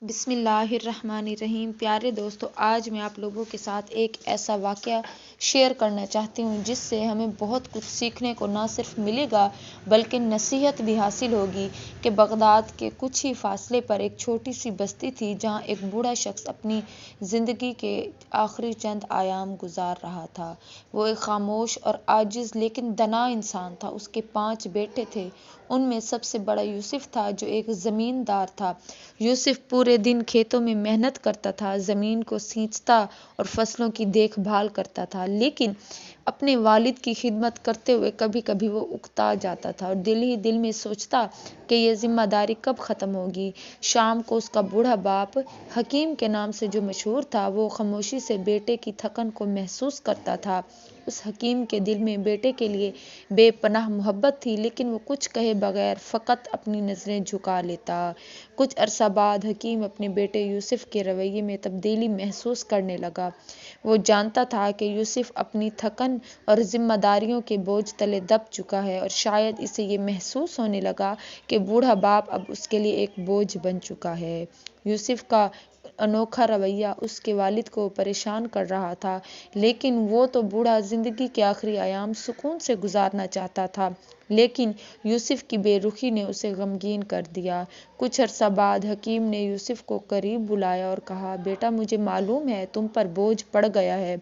بسم اللہ الرحمن الرحیم۔ پیارے دوستو، آج میں آپ لوگوں کے ساتھ ایک ایسا واقعہ شیئر کرنا چاہتی ہوں جس سے ہمیں بہت کچھ سیکھنے کو نہ صرف ملے گا بلکہ نصیحت بھی حاصل ہوگی کہ بغداد کے کچھ ہی فاصلے پر ایک چھوٹی سی بستی تھی جہاں ایک بوڑھا شخص اپنی زندگی کے آخری چند ایام گزار رہا تھا۔ وہ ایک خاموش اور عاجز لیکن دانا انسان تھا۔ اس کے 5 بیٹے تھے، ان میں سب سے بڑا یوسف تھا جو ایک زمیندار تھا۔ یوسف پورے دن کھیتوں میں محنت کرتا تھا، زمین کو سینچتا اور فصلوں کی دیکھ بھال کرتا تھا، لیکن اپنے والد کی خدمت کرتے ہوئے کبھی کبھی وہ اکتا جاتا تھا اور دل ہی دل میں سوچتا کہ یہ ذمہ داری کب ختم ہوگی۔ شام کو اس کا بوڑھا باپ، حکیم کے نام سے جو مشہور تھا، وہ خاموشی سے بیٹے کی تھکن کو محسوس کرتا تھا۔ اس حکیم کے دل میں بیٹے کے لیے بے پناہ محبت تھی، لیکن وہ کچھ کہے بغیر فقط اپنی نظریں جھکا لیتا۔ کچھ عرصہ بعد حکیم اپنے بیٹے یوسف کے رویے میں تبدیلی محسوس کرنے لگا۔ وہ جانتا تھا کہ یوسف اپنی تھکن اور ذمہ داریوں کے بوجھ تلے دب چکا ہے، اور شاید اسے یہ محسوس ہونے لگا کہ بوڑھا باپ اب اس کے لیے ایک بوجھ بن چکا ہے۔ یوسف کا انوکھا رویہ اس کے والد کو پریشان کر رہا تھا، لیکن وہ تو بوڑھا زندگی کے آخری ایام سکون سے گزارنا چاہتا تھا، لیکن یوسف کی بے رخی نے اسے غمگین کر دیا۔ کچھ عرصہ بعد حکیم نے یوسف کو قریب بلایا اور کہا، بیٹا، مجھے معلوم ہے تم پر بوجھ پڑ گیا ہے۔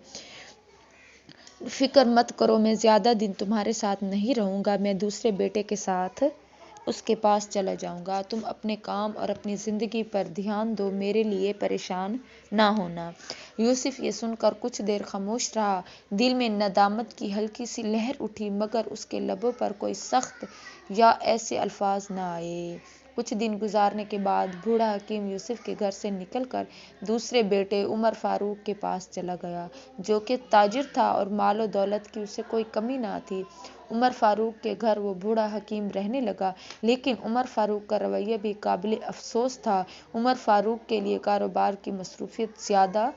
فکر مت کرو، میں زیادہ دن تمہارے ساتھ نہیں رہوں گا، میں دوسرے بیٹے کے ساتھ اس کے پاس چلا جاؤں گا۔ تم اپنے کام اور اپنی زندگی پر دھیان دو، میرے لیے پریشان نہ ہونا۔ یوسف یہ سن کر کچھ دیر خاموش رہا۔ دل میں ندامت کی ہلکی سی لہر اٹھی، مگر اس کے لبوں پر کوئی سخت یا ایسے الفاظ نہ آئے۔ کچھ دن گزرنے کے بعد بوڑھا حکیم یوسف کے گھر سے نکل کر دوسرے بیٹے عمر فاروق کے پاس چلا گیا، جو کہ تاجر تھا اور مال و دولت کی اسے کوئی کمی نہ تھی۔ عمر فاروق کے گھر وہ بوڑھا حکیم رہنے لگا، لیکن عمر فاروق کا رویہ بھی قابل افسوس تھا۔ عمر فاروق کے لیے کاروبار کی مصروفیت زیادہ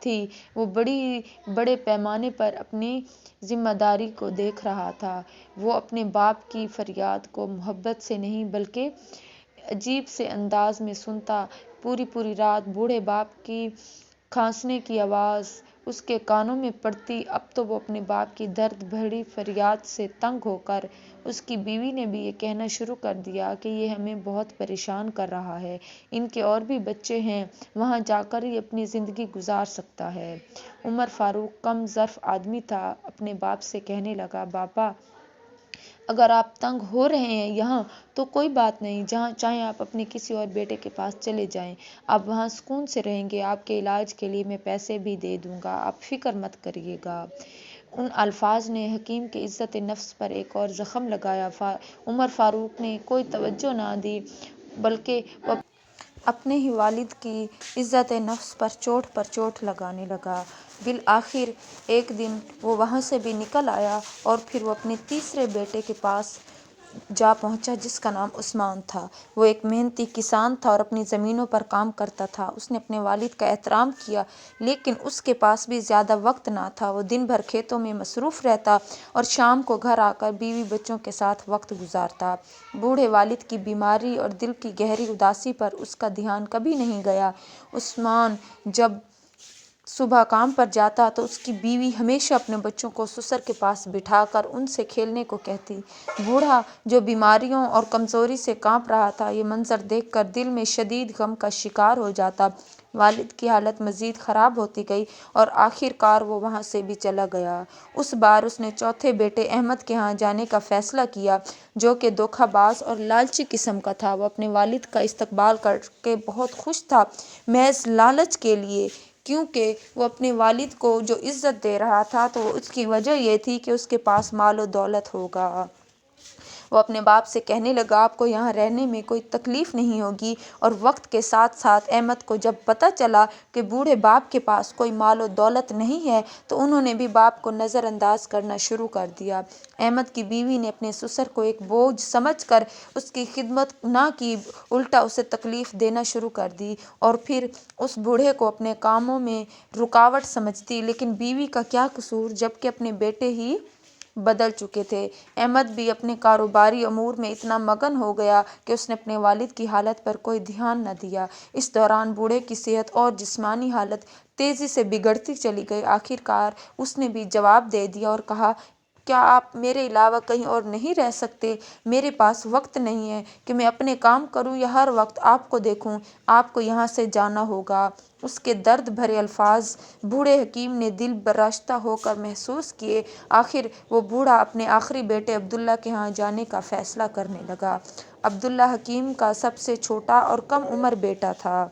تھی۔ وہ بڑے پیمانے پر اپنی ذمہ داری کو دیکھ رہا تھا۔ وہ اپنے باپ کی فریاد کو محبت سے نہیں بلکہ عجیب سے انداز میں سنتا۔ پوری رات بوڑھے باپ کی کھانسنے کی آواز اس کے کانوں میں پڑتی۔ اب تو وہ اپنے باپ کی درد بھری فریاد سے تنگ ہو کر اس کی بیوی نے بھی یہ کہنا شروع کر دیا کہ یہ ہمیں بہت پریشان کر رہا ہے، ان کے اور بھی بچے ہیں، وہاں جا کر ہی اپنی زندگی گزار سکتا ہے۔ عمر فاروق کم ظرف آدمی تھا، اپنے باپ سے کہنے لگا، باپا، اگر آپ تنگ ہو رہے ہیں یہاں تو کوئی بات نہیں، جہاں چاہیں آپ اپنے کسی اور بیٹے کے پاس چلے جائیں، آپ وہاں سکون سے رہیں گے، آپ کے علاج کے لیے میں پیسے بھی دے دوں گا، آپ فکر مت کریے گا۔ ان الفاظ نے حکیم کے عزت نفس پر ایک اور زخم لگایا۔ عمر فاروق نے کوئی توجہ نہ دی، بلکہ وہ اپنے ہی والد کی عزت نفس پر چوٹ لگانے لگا۔ بالآخر ایک دن وہ وہاں سے بھی نکل آیا اور پھر وہ اپنے تیسرے بیٹے کے پاس جا پہنچا، جس کا نام عثمان تھا۔ وہ ایک محنتی کسان تھا اور اپنی زمینوں پر کام کرتا تھا۔ اس نے اپنے والد کا احترام کیا، لیکن اس کے پاس بھی زیادہ وقت نہ تھا۔ وہ دن بھر کھیتوں میں مصروف رہتا اور شام کو گھر آ کر بیوی بچوں کے ساتھ وقت گزارتا۔ بوڑھے والد کی بیماری اور دل کی گہری اداسی پر اس کا دھیان کبھی نہیں گیا۔ عثمان جب صبح کام پر جاتا تو اس کی بیوی ہمیشہ اپنے بچوں کو سسر کے پاس بٹھا کر ان سے کھیلنے کو کہتی۔ بوڑھا، جو بیماریوں اور کمزوری سے کانپ رہا تھا، یہ منظر دیکھ کر دل میں شدید غم کا شکار ہو جاتا۔ والد کی حالت مزید خراب ہوتی گئی اور آخر کار وہ وہاں سے بھی چلا گیا۔ اس بار اس نے چوتھے بیٹے احمد کے ہاں جانے کا فیصلہ کیا، جو کہ دھوکہ باز اور لالچی قسم کا تھا۔ وہ اپنے والد کا استقبال کر کے بہت خوش تھا، محض لالچ کے لیے، کیونکہ وہ اپنے والد کو جو عزت دے رہا تھا تو اس کی وجہ یہ تھی کہ اس کے پاس مال و دولت ہوگا۔ وہ اپنے باپ سے کہنے لگا، آپ کو یہاں رہنے میں کوئی تکلیف نہیں ہوگی، اور وقت کے ساتھ ساتھ احمد کو جب پتہ چلا کہ بوڑھے باپ کے پاس کوئی مال و دولت نہیں ہے تو انہوں نے بھی باپ کو نظر انداز کرنا شروع کر دیا۔ احمد کی بیوی نے اپنے سسر کو ایک بوجھ سمجھ کر اس کی خدمت نہ کی، الٹا اسے تکلیف دینا شروع کر دی، اور پھر اس بوڑھے کو اپنے کاموں میں رکاوٹ سمجھتی۔ لیکن بیوی کا کیا قصور، جبکہ اپنے بیٹے ہی بدل چکے تھے۔ احمد بھی اپنے کاروباری امور میں اتنا مگن ہو گیا کہ اس نے اپنے والد کی حالت پر کوئی دھیان نہ دیا۔ اس دوران بوڑھے کی صحت اور جسمانی حالت تیزی سے بگڑتی چلی گئی۔ آخر کار اس نے بھی جواب دے دیا اور کہا، کیا آپ میرے علاوہ کہیں اور نہیں رہ سکتے؟ میرے پاس وقت نہیں ہے کہ میں اپنے کام کروں یا ہر وقت آپ کو دیکھوں۔ آپ کو یہاں سے جانا ہوگا۔ اس کے درد بھرے الفاظ بوڑھے حکیم نے دل براشتہ ہو کر محسوس کیے۔ آخر وہ بوڑھا اپنے آخری بیٹے عبداللہ کے ہاں جانے کا فیصلہ کرنے لگا۔ عبداللہ حکیم کا سب سے چھوٹا اور کم عمر بیٹا تھا۔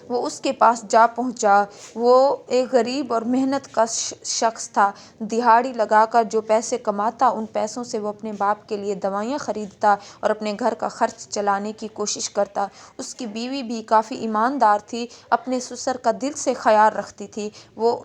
وہ اس کے پاس جا پہنچا۔ وہ ایک غریب اور محنت کش شخص تھا۔ دہاڑی لگا کر جو پیسے کماتا، ان پیسوں سے وہ اپنے باپ کے لیے دوائیاں خریدتا اور اپنے گھر کا خرچ چلانے کی کوشش کرتا۔ اس کی بیوی بھی کافی ایماندار تھی، اپنے سسر کا دل سے خیال رکھتی تھی۔ وہ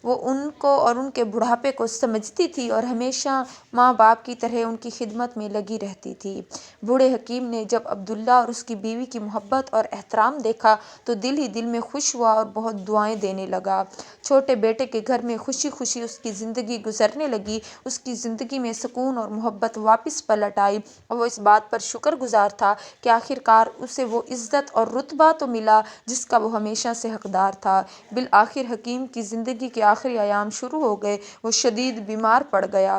ان کو اور ان کے بڑھاپے کو سمجھتی تھی اور ہمیشہ ماں باپ کی طرح ان کی خدمت میں لگی رہتی تھی۔ بوڑھے حکیم نے جب عبداللہ اور اس کی بیوی کی محبت اور احترام دیکھا تو دل ہی دل میں خوش ہوا اور بہت دعائیں دینے لگا۔ چھوٹے بیٹے کے گھر میں خوشی خوشی اس کی زندگی گزرنے لگی۔ اس کی زندگی میں سکون اور محبت واپس پلٹ آئی اور وہ اس بات پر شکر گزار تھا کہ آخر کار اسے وہ عزت اور رتبہ تو ملا جس کا وہ ہمیشہ سے حقدار تھا۔ بالآخر حکیم کی زندگی کے آخری ایام شروع ہو گئے۔ وہ شدید بیمار پڑ گیا۔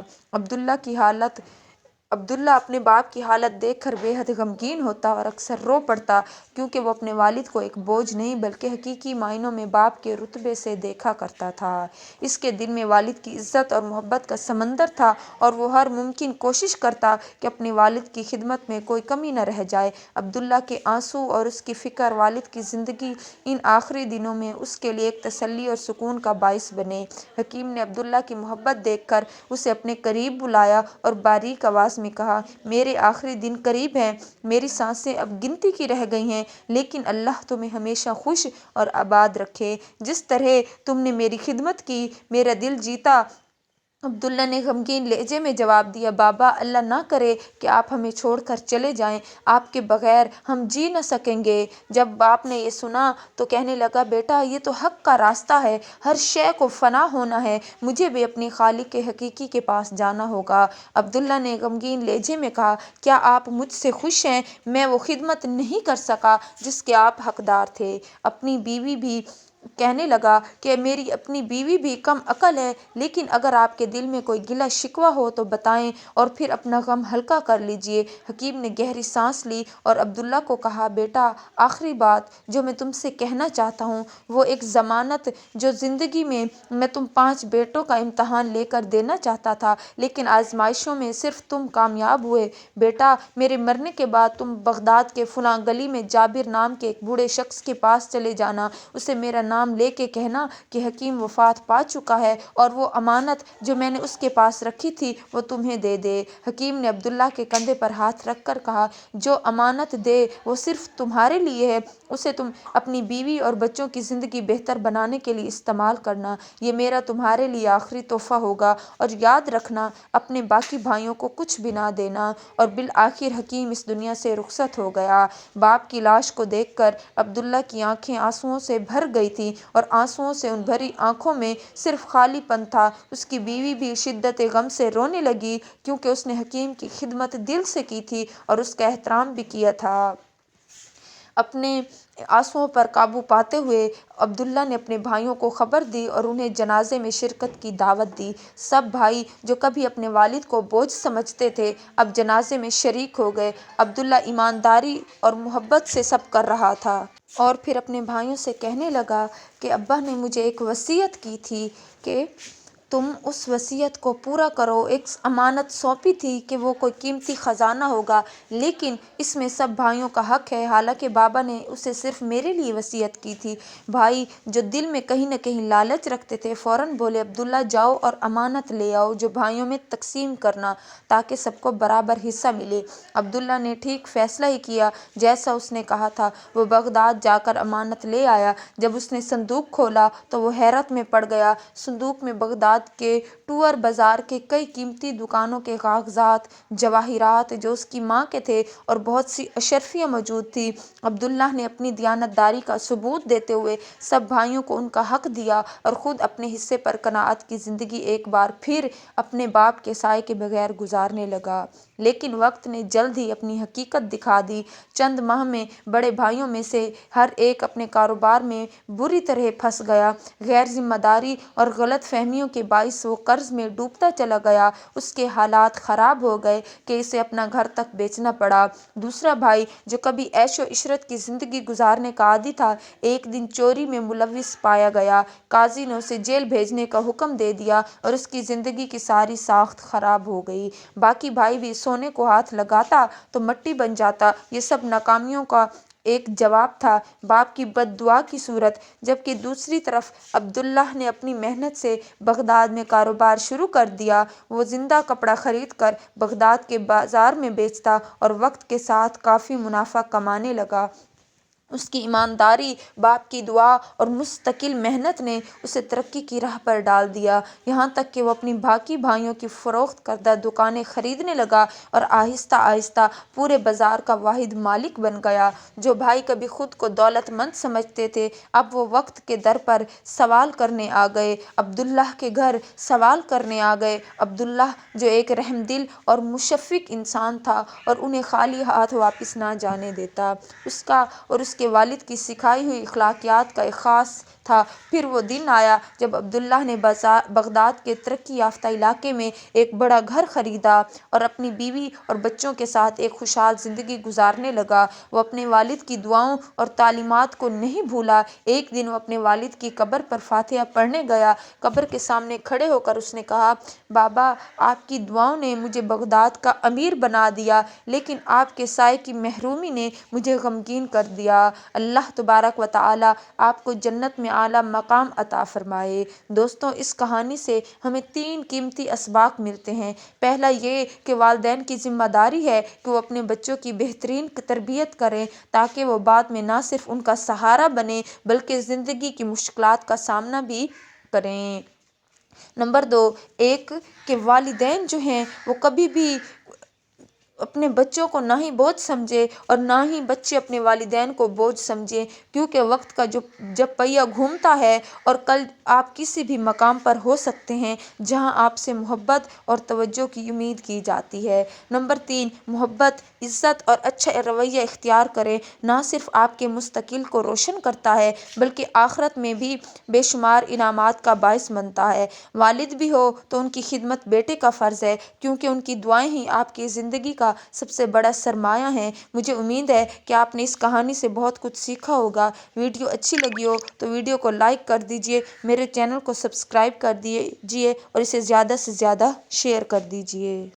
عبداللہ اپنے باپ کی حالت دیکھ کر بے حد غمگین ہوتا اور اکثر رو پڑتا، کیونکہ وہ اپنے والد کو ایک بوجھ نہیں بلکہ حقیقی معنوں میں باپ کے رتبے سے دیکھا کرتا تھا۔ اس کے دل میں والد کی عزت اور محبت کا سمندر تھا اور وہ ہر ممکن کوشش کرتا کہ اپنے والد کی خدمت میں کوئی کمی نہ رہ جائے۔ عبداللہ کے آنسو اور اس کی فکر والد کی زندگی ان آخری دنوں میں اس کے لیے ایک تسلی اور سکون کا باعث بنے۔ حکیم نے عبداللہ کی محبت دیکھ کر اسے اپنے قریب بلایا اور باریک آواز میں کہا، میرے آخری دن قریب ہیں، میری سانسیں اب گنتی کی رہ گئی ہیں، لیکن اللہ تمہیں ہمیشہ خوش اور آباد رکھے۔ جس طرح تم نے میری خدمت کی، میرا دل جیتا۔ عبداللہ نے غمگین لہجے میں جواب دیا، بابا، اللہ نہ کرے کہ آپ ہمیں چھوڑ کر چلے جائیں، آپ کے بغیر ہم جی نہ سکیں گے۔ جب باپ نے یہ سنا تو کہنے لگا، بیٹا، یہ تو حق کا راستہ ہے، ہر شے کو فنا ہونا ہے، مجھے بھی اپنے خالق حقیقی کے پاس جانا ہوگا۔ عبداللہ نے غمگین لہجے میں کہا، کیا آپ مجھ سے خوش ہیں؟ میں وہ خدمت نہیں کر سکا جس کے آپ حقدار تھے۔ اپنی بیوی بھی کہنے لگا کہ میری اپنی بیوی بھی کم عقل ہے، لیکن اگر آپ کے دل میں کوئی گلہ شکوہ ہو تو بتائیں اور پھر اپنا غم ہلکا کر لیجیے۔ حکیم نے گہری سانس لی اور عبداللہ کو کہا، بیٹا، آخری بات جو میں تم سے کہنا چاہتا ہوں وہ ایک ضمانت جو زندگی میں تم 5 بیٹوں کا امتحان لے کر دینا چاہتا تھا، لیکن آزمائشوں میں صرف تم کامیاب ہوئے۔ بیٹا، میرے مرنے کے بعد تم بغداد کے فلاں گلی میں جابر نام کے ایک بوڑھے شخص کے پاس چلے جانا، اسے میرا نام لے کے کہنا کہ حکیم وفات پا چکا ہے اور وہ امانت جو میں نے اس کے پاس رکھی تھی وہ تمہیں دے دے۔ حکیم نے عبداللہ کے کندھے پر ہاتھ رکھ کر کہا، جو امانت دے وہ صرف تمہارے لیے ہے، اسے تم اپنی بیوی اور بچوں کی زندگی بہتر بنانے کے لیے استعمال کرنا، یہ میرا تمہارے لیے آخری تحفہ ہوگا، اور یاد رکھنا اپنے باقی بھائیوں کو کچھ بھی نہ دینا۔ اور بالآخر حکیم اس دنیا سے رخصت ہو گیا۔ باپ کی لاش کو دیکھ کر عبداللہ کی آنکھیں آنسوؤں سے بھر گئی تھیں اور آنسوؤں سے ان بھری آنکھوں میں صرف خالی پن تھا۔ اس کی بیوی بھی شدت غم سے رونے لگی، کیونکہ اس نے حکیم کی خدمت دل سے کی تھی اور اس کا احترام بھی کیا تھا۔ اپنے آنسوؤں پر قابو پاتے ہوئے عبداللہ نے اپنے بھائیوں کو خبر دی اور انہیں جنازے میں شرکت کی دعوت دی۔ سب بھائی جو کبھی اپنے والد کو بوجھ سمجھتے تھے اب جنازے میں شریک ہو گئے۔ عبداللہ ایمانداری اور محبت سے سب کر رہا تھا اور پھر اپنے بھائیوں سے کہنے لگا کہ ابا نے مجھے ایک وصیت کی تھی کہ تم اس وصیت کو پورا کرو۔ ایک امانت سونپی تھی کہ وہ کوئی قیمتی خزانہ ہوگا، لیکن اس میں سب بھائیوں کا حق ہے، حالانکہ بابا نے اسے صرف میرے لیے وصیت کی تھی۔ بھائی جو دل میں کہیں نہ کہیں لالچ رکھتے تھے فوراً بولے، عبداللہ جاؤ اور امانت لے آؤ جو بھائیوں میں تقسیم کرنا تاکہ سب کو برابر حصہ ملے۔ عبداللہ نے ٹھیک فیصلہ ہی کیا جیسا اس نے کہا تھا۔ وہ بغداد جا کر امانت لے آیا۔ جب اس نے صندوق کھولا تو وہ حیرت میں پڑ گیا۔ صندوق میں بغداد جائیداد کے ٹور بازار کے کئی قیمتی دکانوں کے کاغذات، جواہرات جو اس کی ماں کے تھے اور بہت سی اشرفیاں موجود تھیں۔ عبداللہ نے اپنی دیانتداری کا ثبوت دیتے ہوئے سب بھائیوں کو ان کا حق دیا اور خود اپنے حصے پر قناعت کی زندگی ایک بار پھر اپنے باپ کے سائے کے بغیر گزارنے لگا۔ لیکن وقت نے جلد ہی اپنی حقیقت دکھا دی۔ چند ماہ میں بڑے بھائیوں میں سے ہر ایک اپنے کاروبار میں بری طرح پھنس گیا۔ غیر ذمہ داری اور غلط فہمیوں کے باعث وہ قرض میں ڈوبتا چلا گیا۔ اس کے حالات خراب ہو گئے کہ اسے اپنا گھر تک بیچنا پڑا۔ دوسرا بھائی جو کبھی عیش و عشرت کی زندگی گزارنے کا عادی تھا، ایک دن چوری میں ملوث پایا گیا۔ قاضی نے اسے جیل بھیجنے کا حکم دے دیا اور اس کی زندگی کی ساری ساخت خراب ہو گئی۔ باقی بھائی بھی سونے کو ہاتھ لگاتا تو مٹی بن جاتا۔ یہ سب ناکامیوں کا ایک جواب تھا، باپ کی بد دعا کی صورت۔ جبکہ دوسری طرف عبداللہ نے اپنی محنت سے بغداد میں کاروبار شروع کر دیا۔ وہ زندہ کپڑا خرید کر بغداد کے بازار میں بیچتا اور وقت کے ساتھ کافی منافع کمانے لگا۔ اس کی ایمانداری، باپ کی دعا اور مستقل محنت نے اسے ترقی کی راہ پر ڈال دیا، یہاں تک کہ وہ اپنی باقی بھائیوں کی فروخت کردہ دکانیں خریدنے لگا اور آہستہ آہستہ پورے بازار کا واحد مالک بن گیا۔ جو بھائی کبھی خود کو دولت مند سمجھتے تھے، اب وہ وقت کے در پر سوال کرنے آ گئے۔ عبداللہ کے گھر سوال کرنے آ گئے۔ عبداللہ جو ایک رحم دل اور مشفق انسان تھا اور انہیں خالی ہاتھ واپس نہ جانے دیتا، اس کا اور اس کے والد کی سکھائی ہوئی اخلاقیات کا ایک خاص تھا۔ پھر وہ دن آیا جب عبداللہ نے بغداد کے ترقی یافتہ علاقے میں ایک بڑا گھر خریدا اور اپنی بیوی اور بچوں کے ساتھ ایک خوشحال زندگی گزارنے لگا۔ وہ اپنے والد کی دعاؤں اور تعلیمات کو نہیں بھولا۔ ایک دن وہ اپنے والد کی قبر پر فاتحہ پڑھنے گیا۔ قبر کے سامنے کھڑے ہو کر اس نے کہا، بابا، آپ کی دعاؤں نے مجھے بغداد کا امیر بنا دیا، لیکن آپ کے سائے کی محرومی نے مجھے غمگین کر دیا۔ اللہ تبارک و تعالیٰ آپ کو جنت میں اعلیٰ مقام عطا فرمائے۔ دوستو، اس کہانی سے ہمیں 3 قیمتی اسباق ملتے ہیں۔ پہلا یہ کہ والدین کی ذمہ داری ہے کہ وہ اپنے بچوں کی بہترین تربیت کریں تاکہ وہ بعد میں نہ صرف ان کا سہارا بنیں بلکہ زندگی کی مشکلات کا سامنا بھی کریں۔ نمبر 2، کہ والدین جو ہیں وہ کبھی بھی اپنے بچوں کو نہ ہی بوجھ سمجھے اور نہ ہی بچے اپنے والدین کو بوجھ سمجھیں، کیونکہ وقت کا جب پہیہ گھومتا ہے اور کل آپ کسی بھی مقام پر ہو سکتے ہیں جہاں آپ سے محبت اور توجہ کی امید کی جاتی ہے۔ نمبر 3، محبت، عزت اور اچھا رویہ اختیار کریں نہ صرف آپ کے مستقبل کو روشن کرتا ہے بلکہ آخرت میں بھی بے شمار انعامات کا باعث بنتا ہے۔ والد بھی ہو تو ان کی خدمت بیٹے کا فرض ہے، کیونکہ ان کی دعائیں ہی آپ کی زندگی کا سب سے بڑا سرمایہ ہیں۔ مجھے امید ہے کہ آپ نے اس کہانی سے بہت کچھ سیکھا ہوگا۔ ویڈیو اچھی لگی ہو تو ویڈیو کو لائک کر دیجئے، میرے چینل کو سبسکرائب کر دیجئے اور اسے زیادہ سے زیادہ شیئر کر دیجئے۔